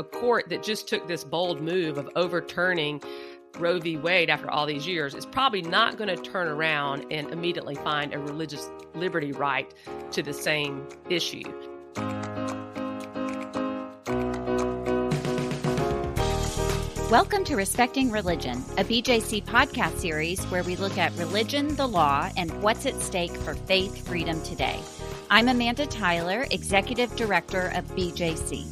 a court that just took this bold move of overturning Roe v. Wade after all these years is probably not going to turn around and immediately find a religious liberty right to the same issue. Welcome to Respecting Religion, a BJC podcast series where we look at religion, the law, and what's at stake for faith freedom today. I'm Amanda Tyler, Executive Director of BJC.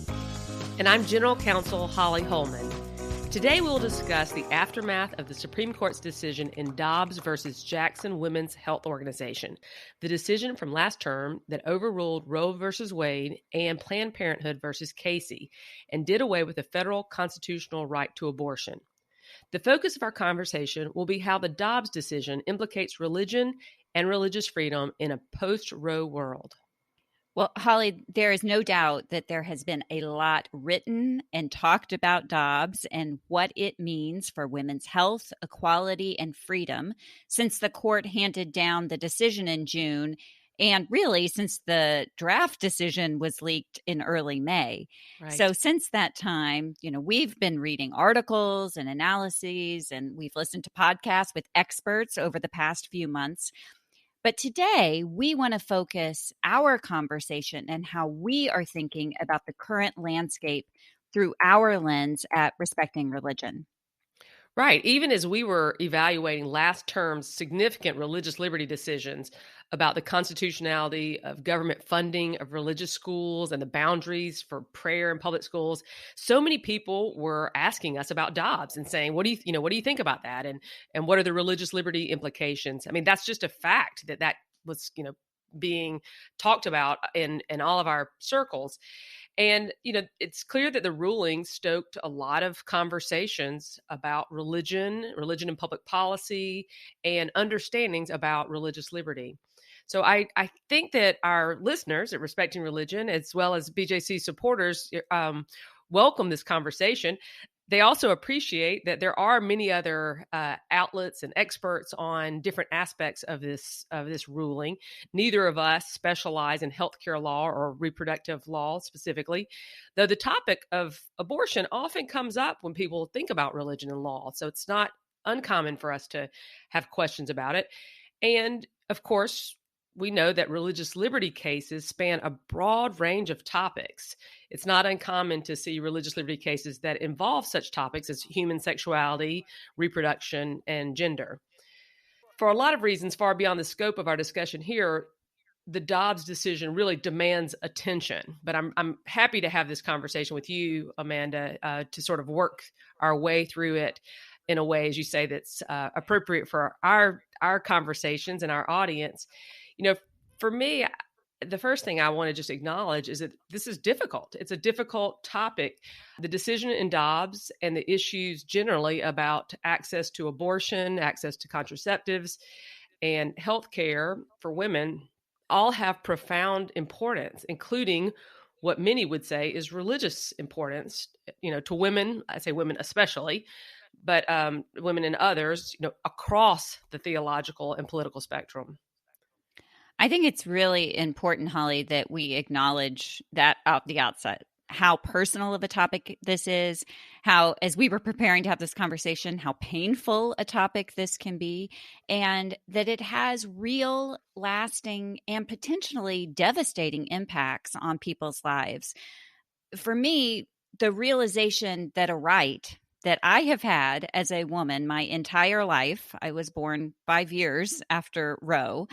And I'm General Counsel Holly Holman. Today we'll discuss the aftermath of the Supreme Court's decision in Dobbs versus Jackson Women's Health Organization, the decision from last term that overruled Roe versus Wade and Planned Parenthood versus Casey and did away with the federal constitutional right to abortion. The focus of our conversation will be how the Dobbs decision implicates religion and religious freedom in a post-Roe world. Well, Holly, there is no doubt that there has been a lot written and talked about Dobbs and what it means for women's health, equality, and freedom since the court handed down the decision in June, and really since the draft decision was leaked in early May. Right. So since that time, we've been reading articles and analyses, and we've listened to podcasts with experts over the past few months. But today, we want to focus our conversation and how we are thinking about the current landscape through our lens at Respecting Religion. Right. Even as we were evaluating last term's significant religious liberty decisions about the constitutionality of government funding of religious schools and the boundaries for prayer in public schools, so many people were asking us about Dobbs and saying, what do you think about that? And what are the religious liberty implications? I mean, that's just a fact that was, being talked about in all of our circles. And, it's clear that the ruling stoked a lot of conversations about religion and public policy, and understandings about religious liberty. So I think that our listeners at Respecting Religion, as well as BJC supporters, welcome this conversation. They also appreciate that there are many other outlets and experts on different aspects of this ruling. Neither of us specialize in healthcare law or reproductive law specifically, though the topic of abortion often comes up when people think about religion and law. So it's not uncommon for us to have questions about it. And of course, we know that religious liberty cases span a broad range of topics. It's not uncommon to see religious liberty cases that involve such topics as human sexuality, reproduction, and gender. For a lot of reasons far beyond the scope of our discussion here, the Dobbs decision really demands attention. But I'm happy to have this conversation with you, Amanda, to sort of work our way through it in a way, as you say, that's appropriate for our conversations and our audience. For me, the first thing I want to just acknowledge is that this is difficult. It's a difficult topic. The decision in Dobbs and the issues generally about access to abortion, access to contraceptives, and health care for women all have profound importance, including what many would say is religious importance, to women. I say women especially, but women and others, across the theological and political spectrum. I think it's really important, Holly, that we acknowledge that at the outset, how personal of a topic this is, how, as we were preparing to have this conversation, how painful a topic this can be, and that it has real, lasting, and potentially devastating impacts on people's lives. For me, the realization that a right that I have had as a woman my entire life, I was born 5 years after Roe,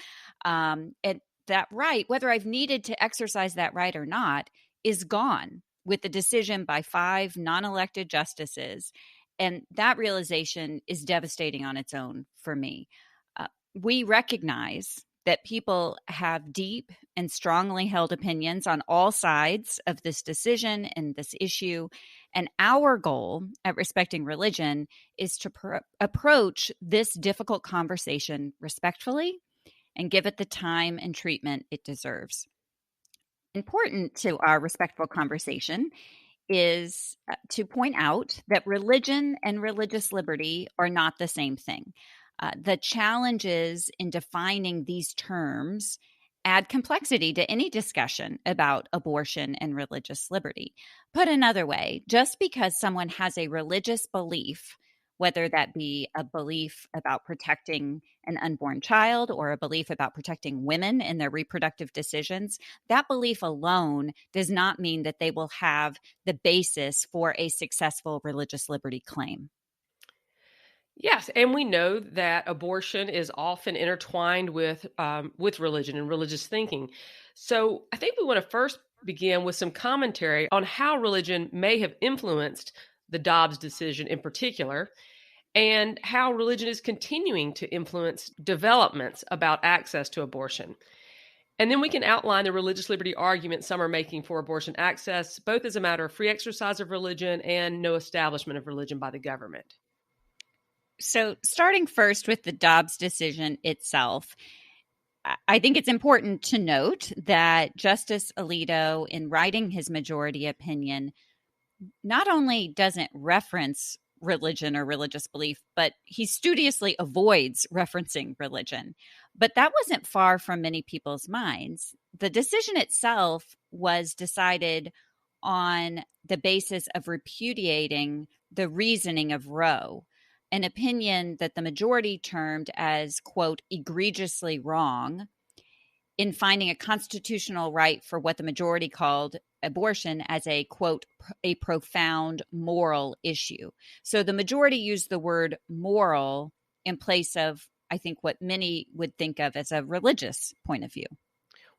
and that right, whether I've needed to exercise that right or not, is gone with the decision by 5 non-elected justices. And that realization is devastating on its own for me. We recognize that people have deep and strongly held opinions on all sides of this decision and this issue. And our goal at Respecting Religion is to approach this difficult conversation respectfully and give it the time and treatment it deserves. Important to our respectful conversation is to point out that religion and religious liberty are not the same thing. The challenges in defining these terms add complexity to any discussion about abortion and religious liberty. Put another way, just because someone has a religious belief, whether that be a belief about protecting an unborn child or a belief about protecting women in their reproductive decisions, that belief alone does not mean that they will have the basis for a successful religious liberty claim. Yes, and we know that abortion is often intertwined with religion and religious thinking. So I think we want to first begin with some commentary on how religion may have influenced the Dobbs decision in particular, and how religion is continuing to influence developments about access to abortion. And then we can outline the religious liberty argument some are making for abortion access, both as a matter of free exercise of religion and no establishment of religion by the government. So, starting first with the Dobbs decision itself, I think it's important to note that Justice Alito, in writing his majority opinion, not only doesn't reference religion or religious belief, but he studiously avoids referencing religion. But that wasn't far from many people's minds. The decision itself was decided on the basis of repudiating the reasoning of Roe, an opinion that the majority termed as, quote, egregiously wrong in finding a constitutional right for what the majority called abortion as a, quote, a profound moral issue. So the majority used the word moral in place of, I think, what many would think of as a religious point of view.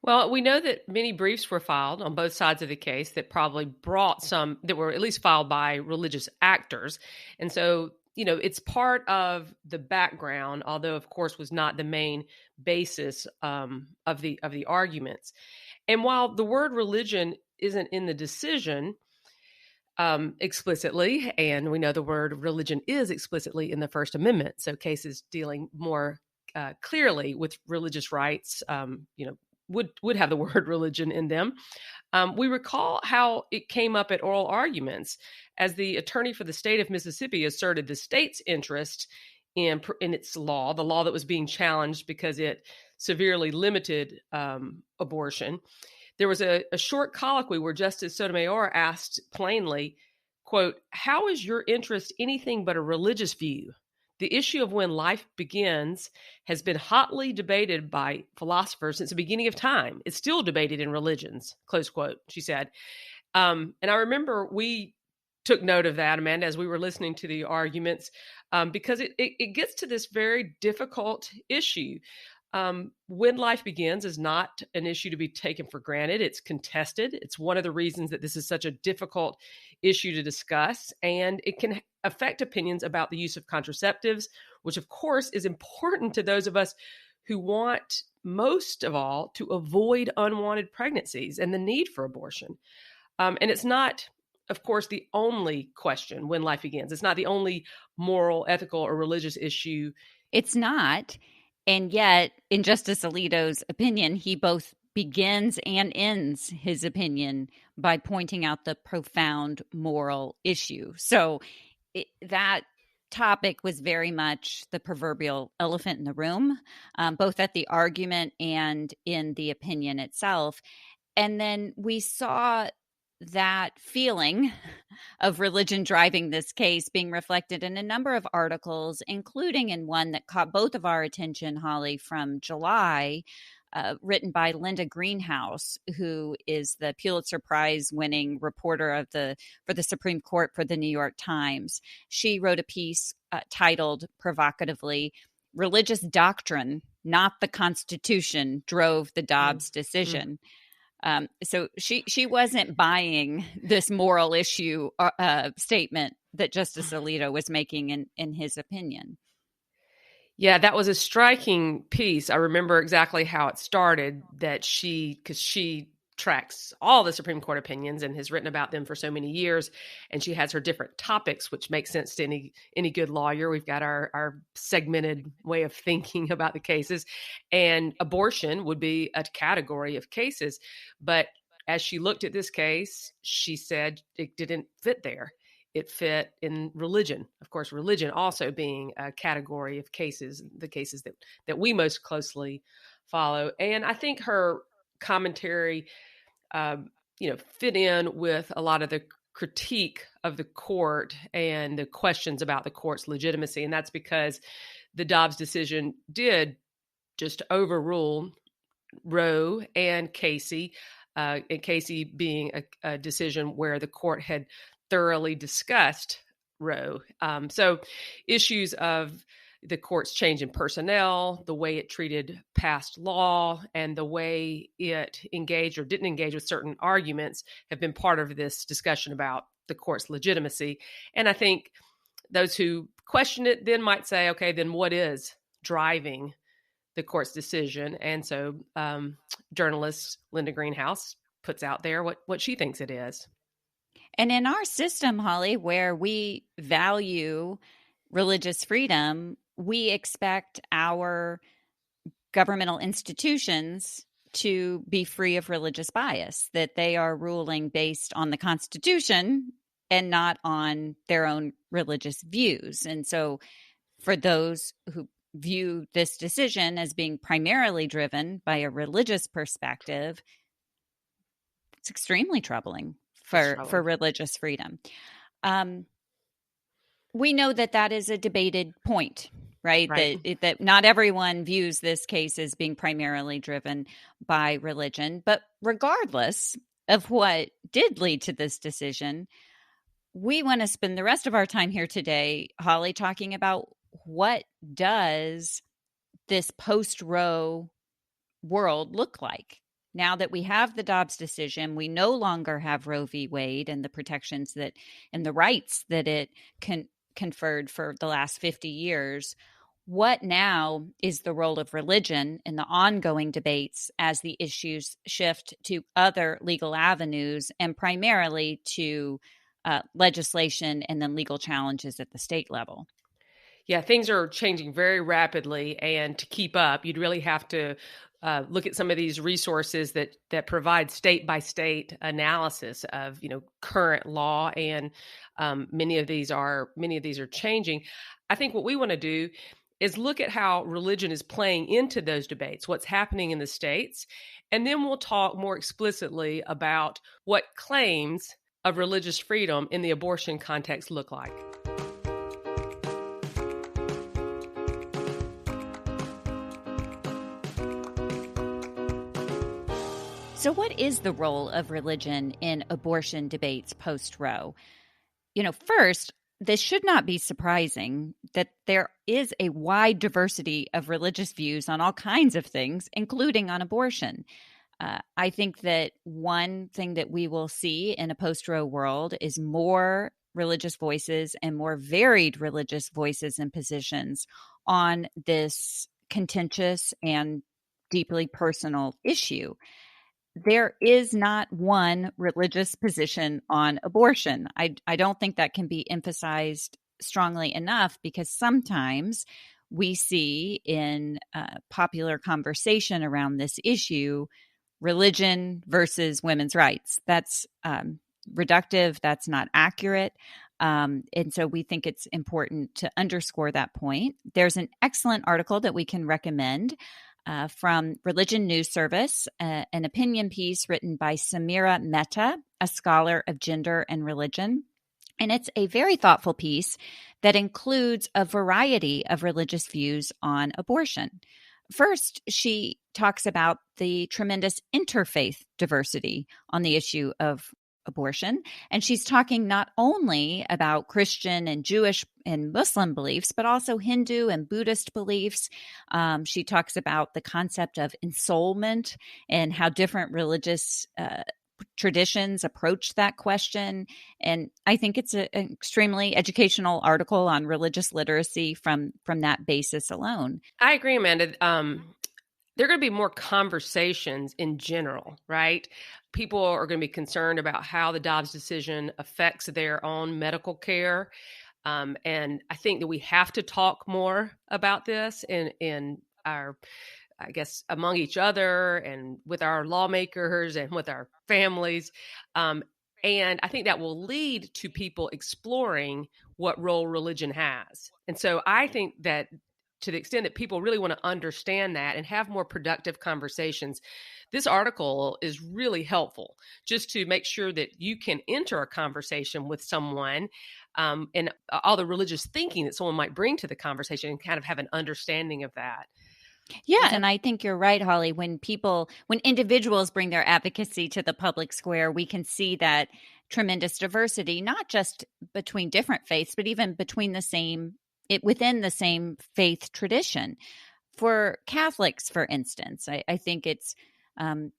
Well, we know that many briefs were filed on both sides of the case that probably brought some that were at least filed by religious actors. And so, it's part of the background, although of course was not the main basis of the arguments. And while the word religion isn't in the decision explicitly, and we know the word religion is explicitly in the First Amendment, so cases dealing more clearly with religious rights, would have the word religion in them. We recall how it came up at oral arguments as the attorney for the state of Mississippi asserted the state's interest in its law, the law that was being challenged because it severely limited abortion. There was a short colloquy where Justice Sotomayor asked plainly, quote, "How is your interest anything but a religious view? The issue of when life begins has been hotly debated by philosophers since the beginning of time. It's still debated in religions," close quote, she said. And I remember we took note of that, Amanda, as we were listening to the arguments, because it gets to this very difficult issue. When life begins is not an issue to be taken for granted. It's contested. It's one of the reasons that this is such a difficult issue to discuss, and it can affect opinions about the use of contraceptives, which of course is important to those of us who want most of all to avoid unwanted pregnancies and the need for abortion. And it's not, of course, the only question when life begins. It's not the only moral, ethical, or religious issue. It's not. And yet, in Justice Alito's opinion, he both begins and ends his opinion by pointing out the profound moral issue. So that topic was very much the proverbial elephant in the room, both at the argument and in the opinion itself. And then we saw that feeling of religion driving this case being reflected in a number of articles, including in one that caught both of our attention, Holly, from July, written by Linda Greenhouse, who is the Pulitzer Prize winning reporter for the Supreme Court for the New York Times. She wrote a piece titled provocatively, "Religious Doctrine, Not the Constitution, Drove the Dobbs Decision." So she wasn't buying this moral issue statement that Justice Alito was making in his opinion. Yeah, that was a striking piece. I remember exactly how it started, because she tracks all the Supreme Court opinions and has written about them for so many years. And she has her different topics, which makes sense to any good lawyer. We've got our segmented way of thinking about the cases. And abortion would be a category of cases. But as she looked at this case, she said it didn't fit there. It fit in religion. Of course, religion also being a category of cases, the cases that we most closely follow. And I think her commentary, fit in with a lot of the critique of the court and the questions about the court's legitimacy. And that's because the Dobbs decision did just overrule Roe and Casey, and Casey being a decision where the court had thoroughly discussed Roe. So issues of the court's change in personnel, the way it treated past law, and the way it engaged or didn't engage with certain arguments have been part of this discussion about the court's legitimacy. And I think those who question it then might say, okay, then what is driving the court's decision? And so journalist Linda Greenhouse puts out there what she thinks it is. And in our system, Holly, where we value religious freedom, we expect our governmental institutions to be free of religious bias, that they are ruling based on the Constitution and not on their own religious views. And so for those who view this decision as being primarily driven by a religious perspective, it's extremely troubling for religious freedom. We know that is a debated point, right? That not everyone views this case as being primarily driven by religion. But regardless of what did lead to this decision, we want to spend the rest of our time here today, Holly, talking about what does this post-Roe world look like? Now that we have the Dobbs decision, we no longer have Roe v. Wade and the protections that and the rights that it conferred for the last 50 years. What now is the role of religion in the ongoing debates as the issues shift to other legal avenues and primarily to legislation and then legal challenges at the state level? Yeah, things are changing very rapidly, and to keep up, you'd really have to look at some of these resources that provide state by state analysis of current law, and many of these are changing. I think what we want to do is look at how religion is playing into those debates, what's happening in the states, and then we'll talk more explicitly about what claims of religious freedom in the abortion context look like. So what is the role of religion in abortion debates post-Roe? First, this should not be surprising that there is a wide diversity of religious views on all kinds of things, including on abortion. I think that one thing that we will see in a post-Roe world is more religious voices and more varied religious voices and positions on this contentious and deeply personal issue. There is not one religious position on abortion. I don't think that can be emphasized strongly enough, because sometimes we see in popular conversation around this issue, religion versus women's rights. That's reductive. That's not accurate. And so we think it's important to underscore that point. There's an excellent article that we can recommend from Religion News Service, an opinion piece written by Samira Mehta, a scholar of gender and religion. And it's a very thoughtful piece that includes a variety of religious views on abortion. First, she talks about the tremendous interfaith diversity on the issue of abortion. And she's talking not only about Christian and Jewish and Muslim beliefs, but also Hindu and Buddhist beliefs. She talks about the concept of ensoulment and how different religious traditions approach that question. And I think it's an extremely educational article on religious literacy from that basis alone. I agree, Amanda. There are going to be more conversations in general, right? People are going to be concerned about how the Dobbs decision affects their own medical care. And I think that we have to talk more about this in our, I guess, among each other and with our lawmakers and with our families. And I think that will lead to people exploring what role religion has. And so I think that to the extent that people really want to understand that and have more productive conversations, this article is really helpful just to make sure that you can enter a conversation with someone, and all the religious thinking that someone might bring to the conversation, and kind of have an understanding of that. Yeah, and I think you're right, Holly. When individuals bring their advocacy to the public square, we can see that tremendous diversity, not just between different faiths, but even between within the same faith tradition. For Catholics, for instance, I think it's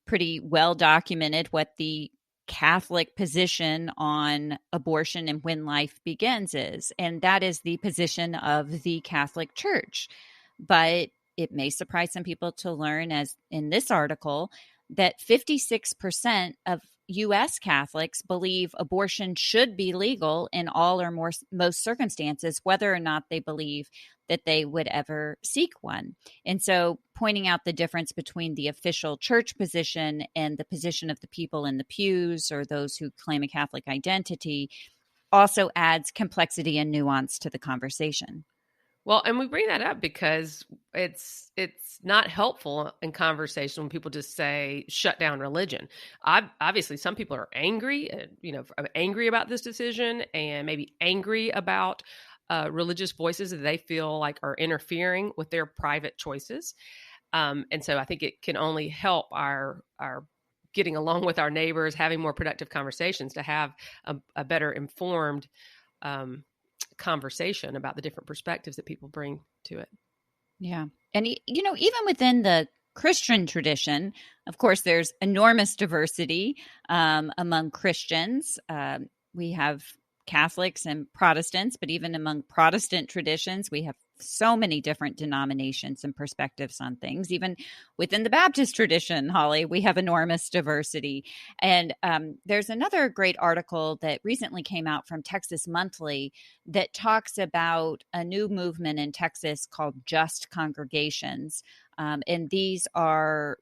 pretty well documented what the Catholic position on abortion and when life begins is, and that is the position of the Catholic Church. But it may surprise some people to learn, as in this article, that 56% of U.S. Catholics believe abortion should be legal in all or most circumstances, whether or not they believe that they would ever seek one. And so pointing out the difference between the official church position and the position of the people in the pews or those who claim a Catholic identity also adds complexity and nuance to the conversation. Well, and we bring that up because it's not helpful in conversation when people just say shut down religion. Obviously, some people are angry, angry about this decision, and maybe angry about religious voices that they feel like are interfering with their private choices. And so I think it can only help our getting along with our neighbors, having more productive conversations, to have a better informed conversation about the different perspectives that people bring to it. Yeah. And, even within the Christian tradition, of course, there's enormous diversity among Christians. We have Catholics and Protestants, but even among Protestant traditions, we have so many different denominations and perspectives on things. Even within the Baptist tradition, Holly, we have enormous diversity. And there's another great article that recently came out from Texas Monthly that talks about a new movement in Texas called Just Congregations. And these are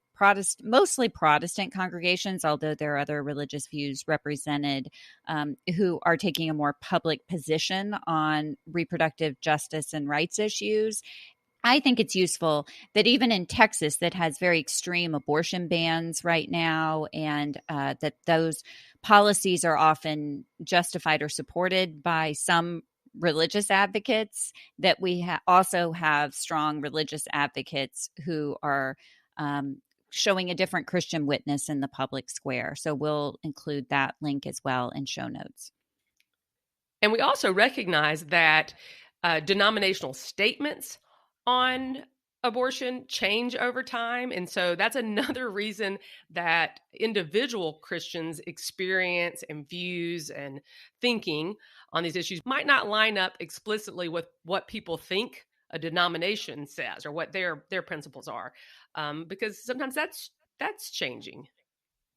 mostly Protestant congregations, although there are other religious views represented, who are taking a more public position on reproductive justice and rights issues. I think it's useful that even in Texas, that has very extreme abortion bans right now, and that those policies are often justified or supported by some religious advocates, that we also have strong religious advocates who are showing a different Christian witness in the public square. So we'll include that link as well in show notes. And we also recognize that denominational statements on abortion change over time. And so that's another reason that individual Christians' experience and views and thinking on these issues might not line up explicitly with what people think a denomination says or what their principles are, because sometimes that's changing.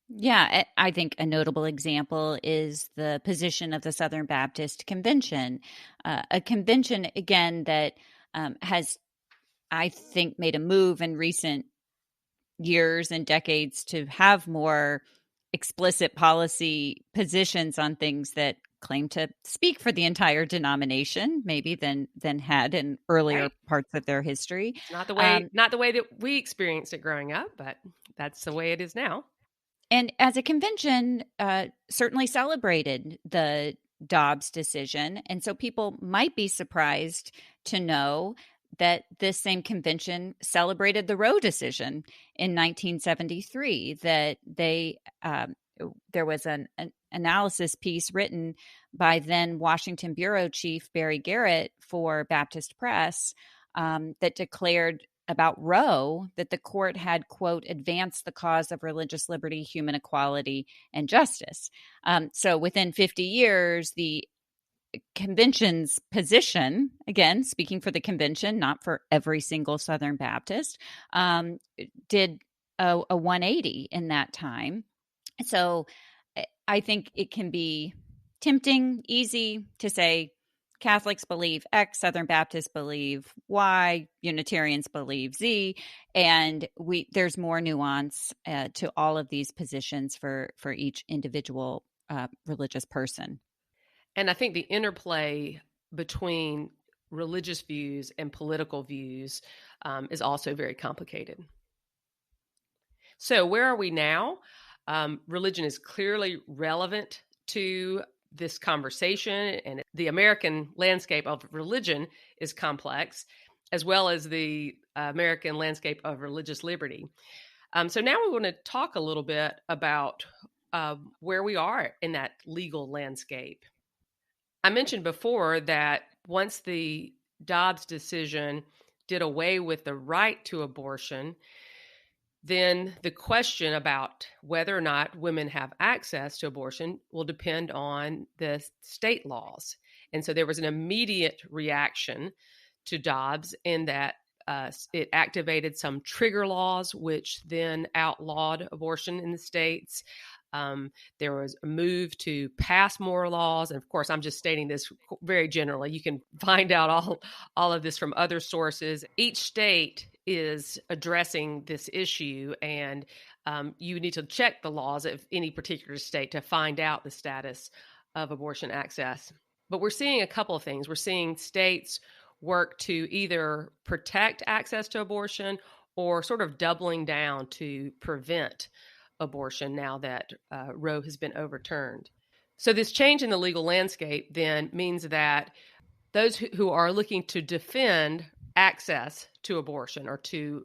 Yeah, I think a notable example is the position of the Southern Baptist Convention, a convention, again, that has, I think, made a move in recent years and decades to have more explicit policy positions on things that claim to speak for the entire denomination, maybe than had in earlier Right. parts of their history. It's not the way that we experienced it growing up, but that's the way it is now. And as a convention, certainly celebrated the Dobbs decision. And so people might be surprised to know that this same convention celebrated the Roe decision in 1973, that there was an analysis piece written by then Washington Bureau Chief Barry Garrett for Baptist Press that declared about Roe that the court had, quote, advanced the cause of religious liberty, human equality, and justice. So within 50 years, the convention's position, again, speaking for the convention, not for every single Southern Baptist, did a 180 in that time. So I think it can be tempting, easy to say Catholics believe X, Southern Baptists believe Y, Unitarians believe Z, and there's more nuance to all of these positions for each individual religious person. And I think the interplay between religious views and political views is also very complicated. So where are we now? Religion is clearly relevant to this conversation, and the American landscape of religion is complex, as well as the American landscape of religious liberty. So now we want to talk a little bit about where we are in that legal landscape. I mentioned before that once the Dobbs decision did away with the right to abortion, then the question about whether or not women have access to abortion will depend on the state laws. And so there was an immediate reaction to Dobbs in that it activated some trigger laws, which then outlawed abortion in the states. There was a move to pass more laws. And of course, I'm just stating this very generally. You can find out all of this from other sources. Each state is addressing this issue, and you need to check the laws of any particular state to find out the status of abortion access. But we're seeing a couple of things. We're seeing states work to either protect access to abortion or sort of doubling down to prevent abortion now that Roe has been overturned. So this change in the legal landscape then means that those who are looking to defend access to abortion or to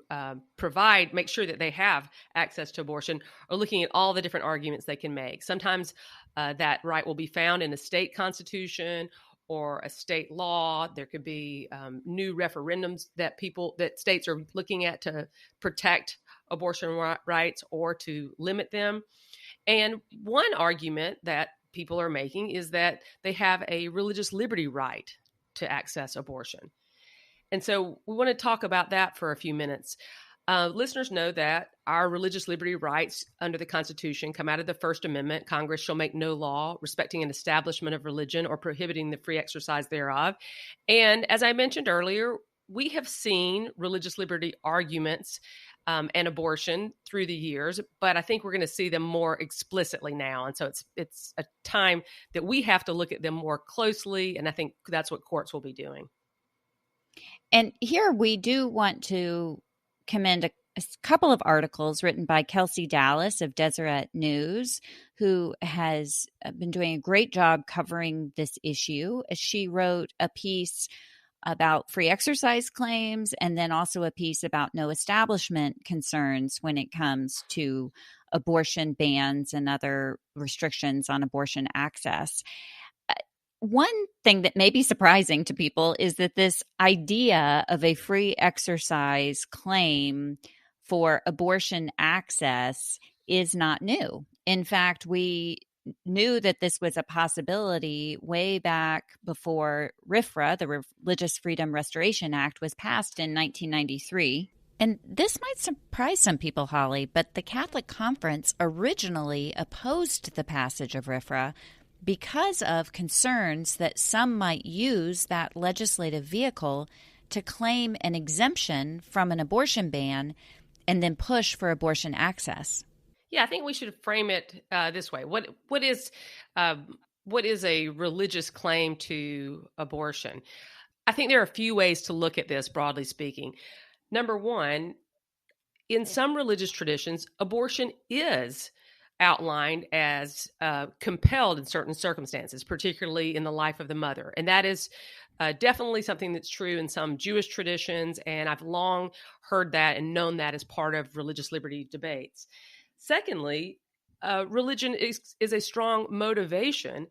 make sure that they have access to abortion are looking at all the different arguments they can make. Sometimes that right will be found in a state constitution or a state law. There could be new referendums that states are looking at to protect abortion rights or to limit them. And one argument that people are making is that they have a religious liberty right to access abortion. And so we want to talk about that for a few minutes. Listeners know that our religious liberty rights under the Constitution come out of the First Amendment. Congress shall make no law respecting an establishment of religion or prohibiting the free exercise thereof. And as I mentioned earlier, we have seen religious liberty arguments and abortion through the years, but I think we're going to see them more explicitly now. And so it's a time that we have to look at them more closely, and I think that's what courts will be doing. And here we do want to commend a couple of articles written by Kelsey Dallas of Deseret News, who has been doing a great job covering this issue. She wrote a piece about free exercise claims and then also a piece about no establishment concerns when it comes to abortion bans and other restrictions on abortion access. One thing that may be surprising to people is that this idea of a free exercise claim for abortion access is not new. In fact, we knew that this was a possibility way back before RFRA, the Religious Freedom Restoration Act, was passed in 1993. And this might surprise some people, Holly, but the Catholic Conference originally opposed the passage of RFRA because of concerns that some might use that legislative vehicle to claim an exemption from an abortion ban and then push for abortion access. Yeah, I think we should frame it this way. What is a religious claim to abortion? I think there are a few ways to look at this, broadly speaking. Number one, in some religious traditions, abortion is outlined as compelled in certain circumstances, particularly in the life of the mother. And that is definitely something that's true in some Jewish traditions, and I've long heard that and known that as part of religious liberty debates. Secondly, religion is a strong motivation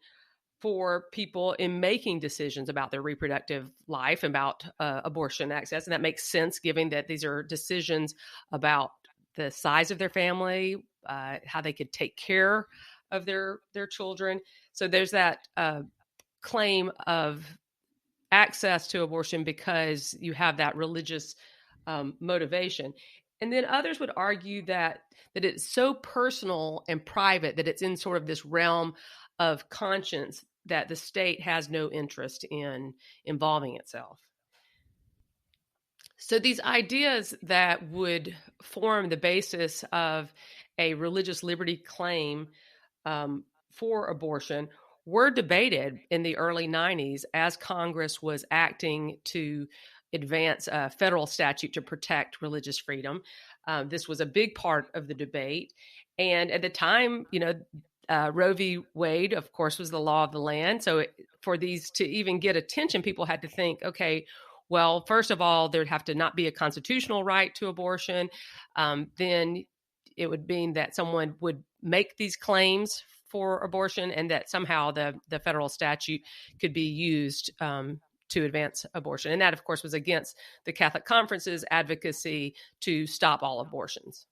for people in making decisions about their reproductive life, about abortion access. And that makes sense given that these are decisions about the size of their family, how they could take care of their children. So there's that claim of access to abortion because you have that religious motivation. And then others would argue that it's so personal and private that it's in sort of this realm of conscience that the state has no interest in involving itself. So these ideas that would form the basis of a religious liberty claim for abortion were debated in the early 90s as Congress was acting to advance a federal statute to protect religious freedom. This was a big part of the debate. And at the time, Roe v. Wade, of course, was the law of the land. So for these to even get attention, people had to think, okay, well, first of all, there'd have to not be a constitutional right to abortion. Then it would mean that someone would make these claims for abortion and that somehow the federal statute could be used to advance abortion. And that, of course, was against the Catholic Conference's advocacy to stop all abortions.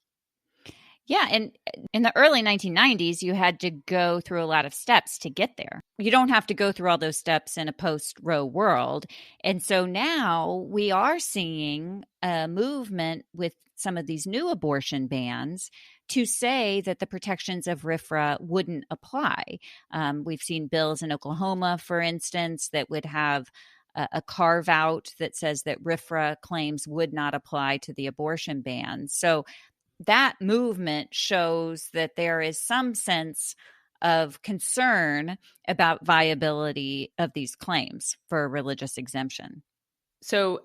Yeah, and in the early 1990s, you had to go through a lot of steps to get there. You don't have to go through all those steps in a post-Roe world. And so now we are seeing a movement with some of these new abortion bans to say that the protections of RFRA wouldn't apply. We've seen bills in Oklahoma, for instance, that would have a carve out that says that RFRA claims would not apply to the abortion ban. So that movement shows that there is some sense of concern about viability of these claims for a religious exemption. So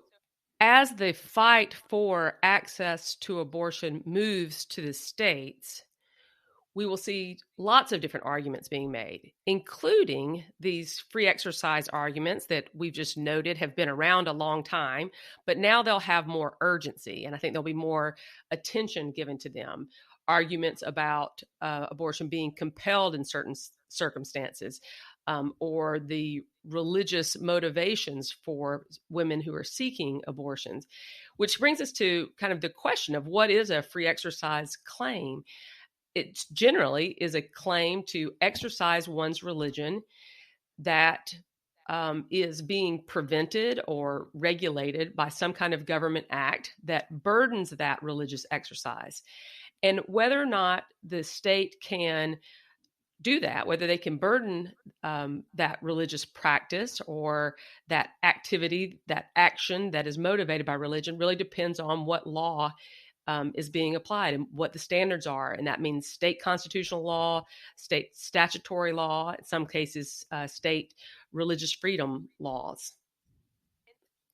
as the fight for access to abortion moves to the states, we will see lots of different arguments being made, including these free exercise arguments that we've just noted have been around a long time, but now they'll have more urgency, and I think there'll be more attention given to them. Arguments about abortion being compelled in certain circumstances, or the religious motivations for women who are seeking abortions, which brings us to kind of the question of what is a free exercise claim. It generally is a claim to exercise one's religion that is being prevented or regulated by some kind of government act that burdens that religious exercise. And whether or not the state can do that, whether they can burden that religious practice or that activity, that action that is motivated by religion, really depends on what law is being applied and what the standards are. And that means state constitutional law, state statutory law, in some cases, state religious freedom laws.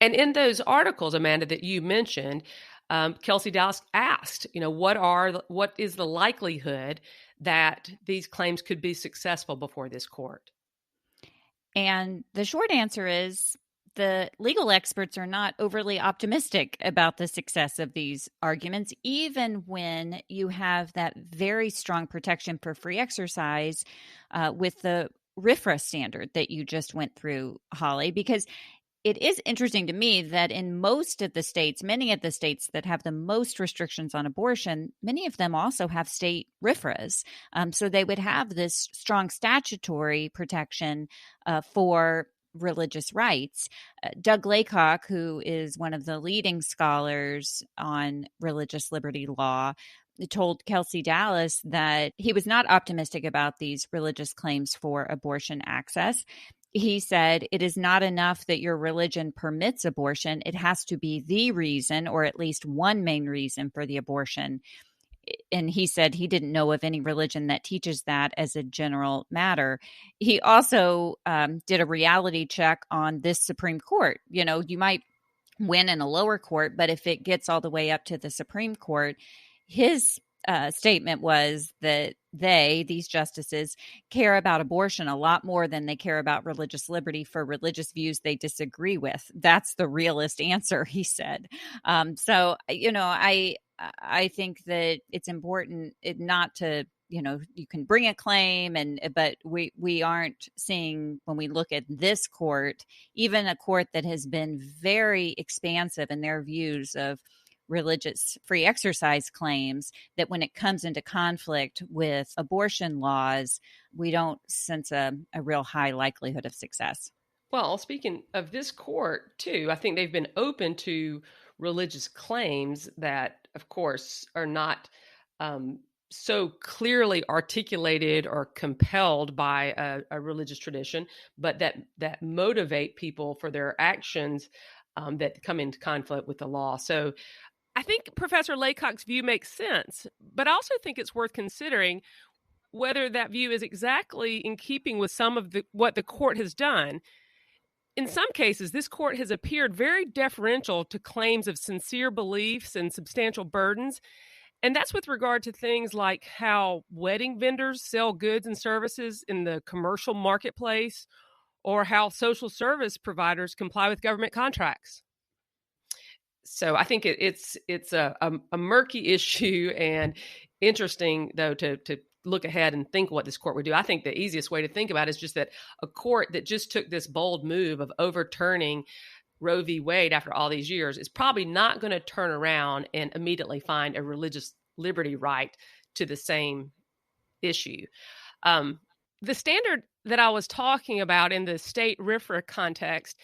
And in those articles, Amanda, that you mentioned, Kelsey Dallas asked, what is the likelihood that these claims could be successful before this court? And the short answer is the legal experts are not overly optimistic about the success of these arguments, even when you have that very strong protection for free exercise with the RFRA standard that you just went through, Holly, because it is interesting to me that in most of the states, many of the states that have the most restrictions on abortion, many of them also have state RFRAs. So they would have this strong statutory protection for religious rights. Doug Laycock, who is one of the leading scholars on religious liberty law, told Kelsey Dallas that he was not optimistic about these religious claims for abortion access. He said, it is not enough that your religion permits abortion. It has to be the reason, or at least one main reason for the abortion. And he said he didn't know of any religion that teaches that as a general matter. He also did a reality check on this Supreme Court. You might win in a lower court, but if it gets all the way up to the Supreme Court, his statement was that these justices, care about abortion a lot more than they care about religious liberty for religious views they disagree with. That's the realist answer, he said. So, I think that it's important not to, you can bring a claim, but we aren't seeing, when we look at this court, even a court that has been very expansive in their views of religious free exercise claims, that when it comes into conflict with abortion laws, we don't sense a real high likelihood of success. Well, speaking of this court, too, I think they've been open to religious claims that, of course, are not so clearly articulated or compelled by a religious tradition, but that motivate people for their actions that come into conflict with the law. So I think Professor Laycock's view makes sense, but I also think it's worth considering whether that view is exactly in keeping with some of what the court has done. In some cases, this court has appeared very deferential to claims of sincere beliefs and substantial burdens. And that's with regard to things like how wedding vendors sell goods and services in the commercial marketplace, or how social service providers comply with government contracts. So I think it's a murky issue, and interesting, though, to look ahead and think what this court would do. I think the easiest way to think about it is just that a court that just took this bold move of overturning Roe v. Wade after all these years is probably not going to turn around and immediately find a religious liberty right to the same issue. The standard that I was talking about in the state RFRA context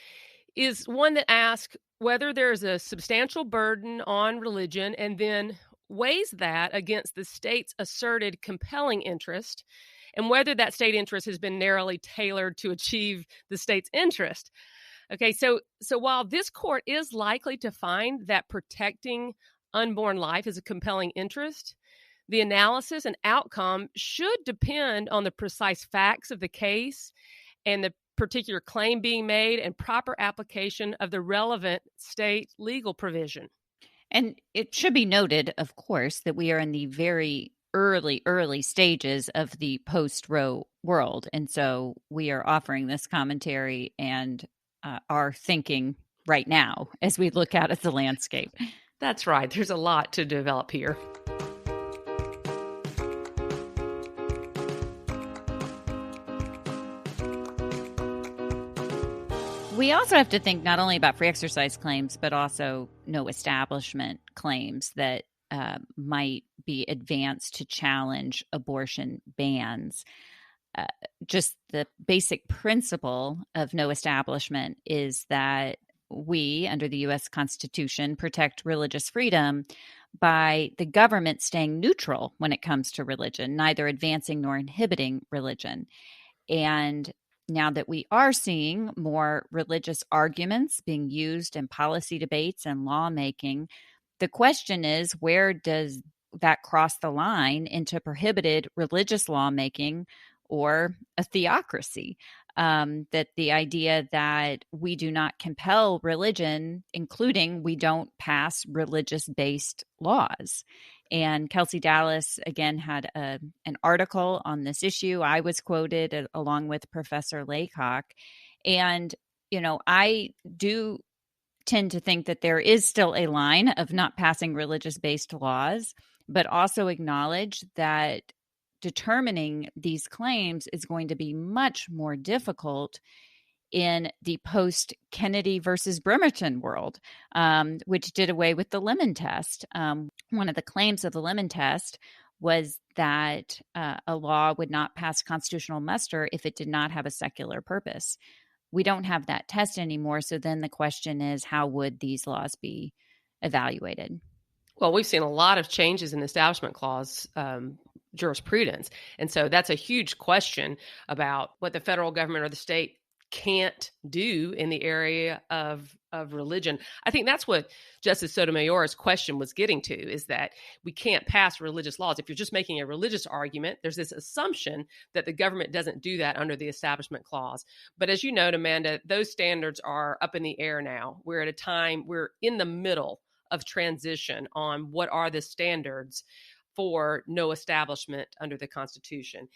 is one that asks whether there's a substantial burden on religion and then weighs that against the state's asserted compelling interest and whether that state interest has been narrowly tailored to achieve the state's interest. Okay, so while this court is likely to find that protecting unborn life is a compelling interest, the analysis and outcome should depend on the precise facts of the case and the particular claim being made and proper application of the relevant state legal provision. And it should be noted, of course, that we are in the very early stages of the post-Roe world. And so we are offering this commentary and our thinking right now as we look out at the landscape. That's right. There's a lot to develop here. We also have to think not only about free exercise claims, but also no establishment claims that might be advanced to challenge abortion bans. Just the basic principle of no establishment is that we, under the U.S. Constitution, protect religious freedom by the government staying neutral when it comes to religion, neither advancing nor inhibiting religion. And now that we are seeing more religious arguments being used in policy debates and lawmaking, the question is, where does that cross the line into prohibited religious lawmaking or a theocracy? That the idea that we do not compel religion, including we don't pass religious-based laws. And Kelsey Dallas, again, had an article on this issue. I was quoted along with Professor Laycock. And, I do tend to think that there is still a line of not passing religious-based laws, but also acknowledge that determining these claims is going to be much more difficult in the post-Kennedy versus Bremerton world, which did away with the Lemon Test. One of the claims of the Lemon Test was that a law would not pass constitutional muster if it did not have a secular purpose. We don't have that test anymore, so then the question is, how would these laws be evaluated? Well, we've seen a lot of changes in the Establishment Clause jurisprudence, and so that's a huge question about what the federal government or the state can't do in the area of religion. I think that's what Justice Sotomayor's question was getting to, is that we can't pass religious laws. If you're just making a religious argument, there's this assumption that the government doesn't do that under the Establishment Clause. But as you note, Amanda, those standards are up in the air now. We're at a time, we're in the middle of transition on what are the standards for no establishment under the Constitution.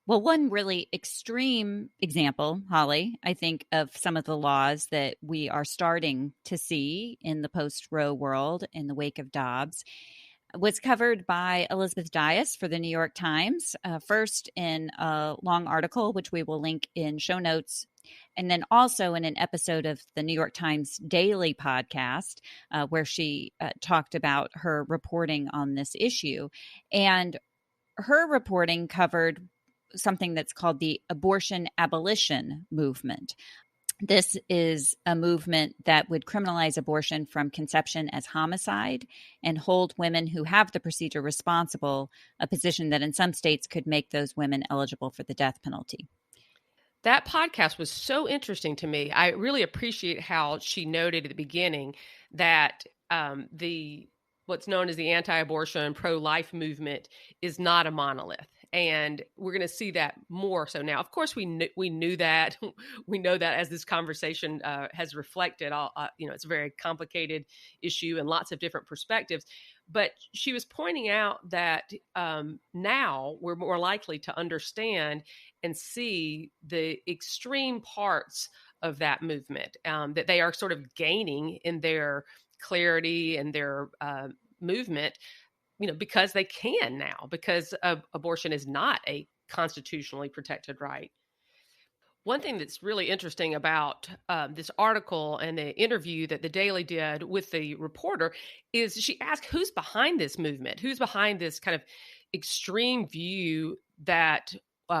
Well, one really extreme example, Holly, I think, of some of the laws that we are starting to see in the post-Roe world in the wake of Dobbs was covered by Elizabeth Dias for the New York Times, first in a long article, which we will link in show notes, and then also in an episode of the New York Times Daily podcast, where she talked about her reporting on this issue. And her reporting covered something that's called the abortion abolition movement. This is a movement that would criminalize abortion from conception as homicide and hold women who have the procedure responsible, a position that in some states could make those women eligible for the death penalty. That podcast was so interesting to me. I really appreciate how she noted at the beginning that what's known as the anti-abortion pro-life movement is not a monolith. And we're going to see that more so now. Of course, we knew that. We know that as this conversation has reflected. It's a very complicated issue and lots of different perspectives. But she was pointing out that now we're more likely to understand and see the extreme parts of that movement, that they are sort of gaining in their clarity and their movement, because they can now, because abortion is not a constitutionally protected right. One thing that's really interesting about this article and the interview that the Daily did with the reporter is she asked who's behind this movement, who's behind this kind of extreme view that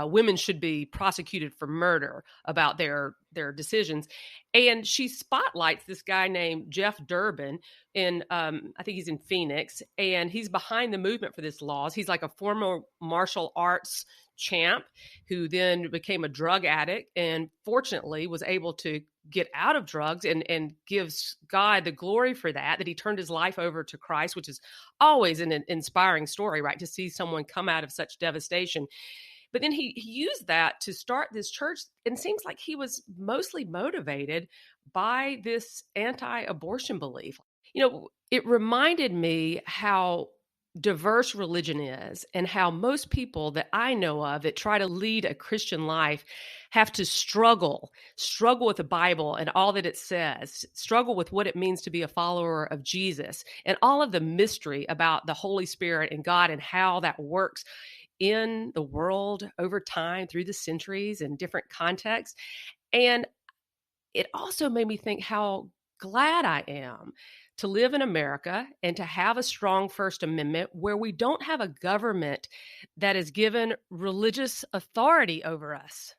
women should be prosecuted for murder about their decisions. And she spotlights this guy named Jeff Durbin I think he's in Phoenix, and he's behind the movement for this laws. He's like a former martial arts champ who then became a drug addict and fortunately was able to get out of drugs and gives God the glory for that he turned his life over to Christ, which is always an inspiring story, right? To see someone come out of such devastation. But then he used that to start this church, and it seems like he was mostly motivated by this anti-abortion belief. It reminded me how diverse religion is and how most people that I know of that try to lead a Christian life have to struggle with the Bible and all that it says, struggle with what it means to be a follower of Jesus and all of the mystery about the Holy Spirit and God and how that works in the world over time through the centuries and different contexts. And it also made me think how glad I am to live in America and to have a strong First Amendment where we don't have a government that is given religious authority over us.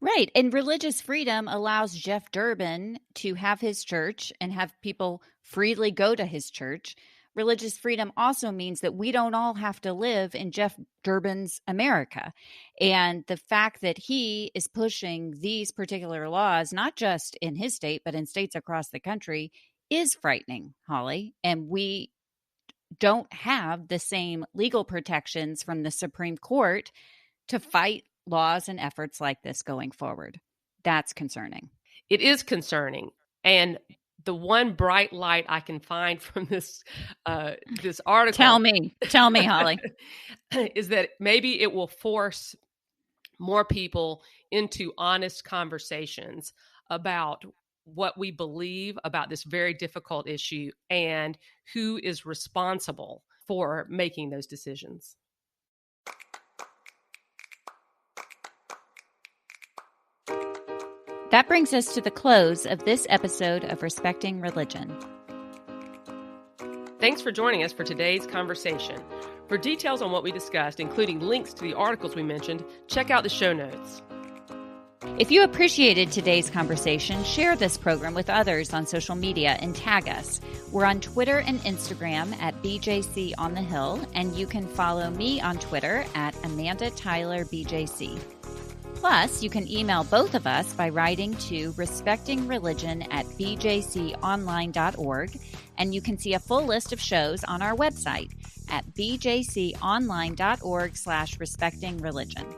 Right. And religious freedom allows Jeff Durbin to have his church and have people freely go to his church. Religious freedom also means that we don't all have to live in Jeff Durbin's America. And the fact that he is pushing these particular laws, not just in his state, but in states across the country, is frightening, Holly. And we don't have the same legal protections from the Supreme Court to fight laws and efforts like this going forward. That's concerning. It is concerning. And the one bright light I can find from this article. Tell me, Holly. Is that maybe it will force more people into honest conversations about what we believe about this very difficult issue and who is responsible for making those decisions. That brings us to the close of this episode of Respecting Religion. Thanks for joining us for today's conversation. For details on what we discussed, including links to the articles we mentioned, check out the show notes. If you appreciated today's conversation, share this program with others on social media and tag us. We're on Twitter and Instagram at BJC on the Hill, and you can follow me on Twitter at Amanda Tyler BJC. Plus, you can email both of us by writing to respectingreligion@bjconline.org, and you can see a full list of shows on our website at bjconline.org/respectingreligion.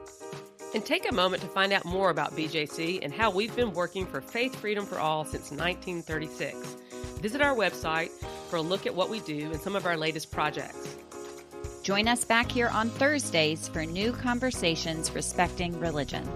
And take a moment to find out more about BJC and how we've been working for faith freedom for all since 1936. Visit our website for a look at what we do and some of our latest projects. Join us back here on Thursdays for new conversations respecting religion.